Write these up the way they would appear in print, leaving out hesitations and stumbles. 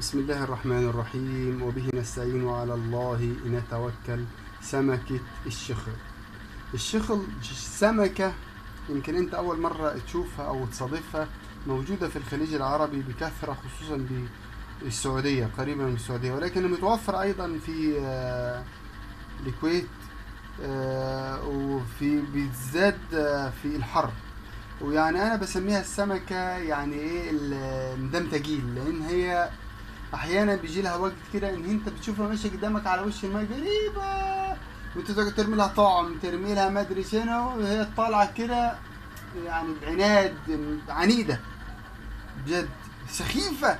بسم الله الرحمن الرحيم، وبه نستعين على الله نتوكل. سمكة الشخل. الشخل سمكة يمكن انت اول مرة تشوفها او تصادفها، موجودة في الخليج العربي بكثرة، خصوصا بالسعودية، قريبة من السعودية، ولكن متوفر ايضا في الكويت، وفي بالذات في الحر. ويعني انا بسميها السمكة يعني ايه المدمتجيل، لان هي احيانا بيجي لها وقت كده ان انت بتشوفها ماشيه قدامك على وش الماء قريبه، وانت تقعد ترمي لها طعم، ترمي لها ما ادري شنو، وهي طالعه كده يعني بعناد، عنيده بجد، سخيفه.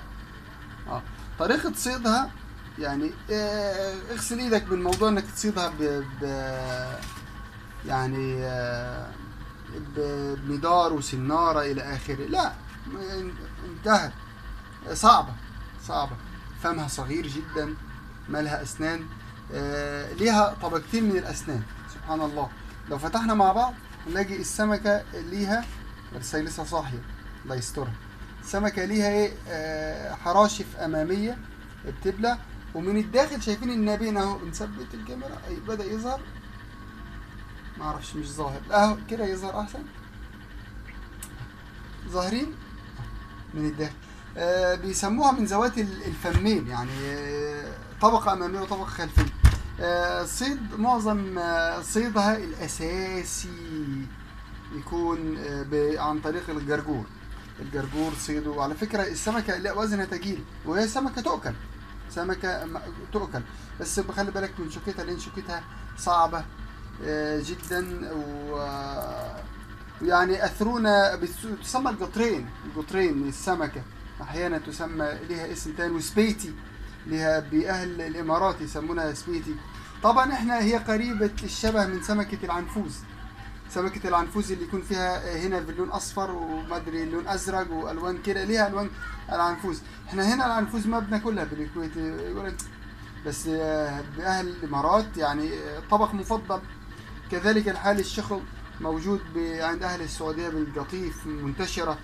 اه طريقه صيدها يعني اغسل ايدك بالموضوع انك تصيدها يعني بمدار وسناره الى اخره، لا، انتهت. صعبة، صعبة. فمها صغير جدا، مالها أسنان، ليها طبقتين من الأسنان، سبحان الله. لو فتحنا مع بعض نلاقي السمكة ليها، بس هي لسه صاحية، الله يسترها. السمكة ليها ايه، حراشف أمامية بتبلع، ومن الداخل شايفين النابين اهو، بنثبت الكاميرا أي بدأ يظهر، معرفش مش ظاهر، اهو كده يظهر أحسن، ظاهرين من الداخل. بيسموها من ذوات الفمين، يعني طبقة أمامية وطبقة خلفية. صيد معظم صيدها الأساسي يكون عن طريق الجرجور. الجرجور صيده، على فكرة السمكة لا وزنها تقيل، وهي سمكة تؤكل، سمكة تؤكل، بس بخلي بالك من شوكتها، لأن شوكتها صعبة جدا. ويعني أثرونا تسمى القطرين من السمكة، أحيانا تسمى لها اسم تاني، وسبيتي لها بأهل الإمارات يسمونها سبيتي. طبعا احنا هي قريبة الشبه من سمكة العنفوز، سمكة العنفوز اللي يكون فيها هنا باللون أصفر ومدري لون أزرق وألوان كده، ليها ألوان العنفوز. احنا هنا العنفوز ما بناكلها بالكويت، بس بأهل الإمارات يعني طبق مفضل. كذلك الحال الشخل موجود عند أهل السعودية بالقطيف منتشرة،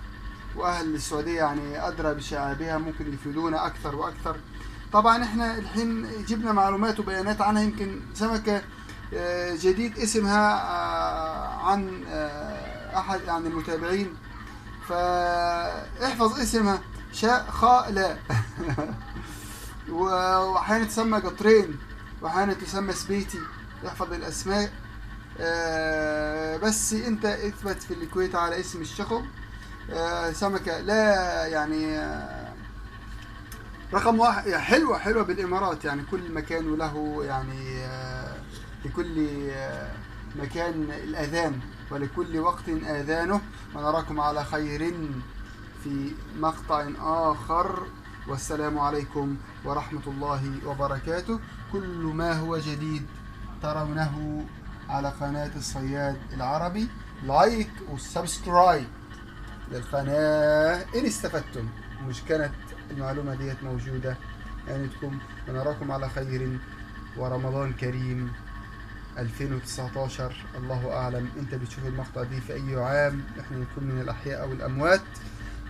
وأهل السعودية يعني أدرى بشعابها، ممكن يفيدونا أكثر وأكثر. طبعا احنا الحين جبنا معلومات وبيانات عنها، يمكن سمكة جديد اسمها عن أحد يعني المتابعين، فاحفظ اسمها شاء خاء لا وأحيانا تسمى قطرين، وأحيانا تسمى سبيتي، احفظ الأسماء. بس انت اثبت في الكويت على اسم الشخم. سمكة لا يعني رقم واحد، حلوة بالامارات، يعني كل مكان وله يعني لكل مكان الاذان، ولكل وقت اذانه. ونراكم على خير في مقطع اخر، والسلام عليكم ورحمة الله وبركاته. كل ما هو جديد ترونه على قناة الصياد العربي، لايك وسبسكرايب للقناة إن استفدتم، مش كانت المعلومة ديت موجودة عندكم. ونراكم على خير، ورمضان كريم 2019. الله أعلم أنت بتشوف المقطع دي في أي عام، إحنا نكون من الأحياء أو الأموات.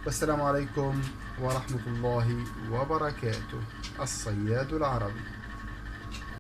والسلام عليكم ورحمة الله وبركاته. الصياد العربي.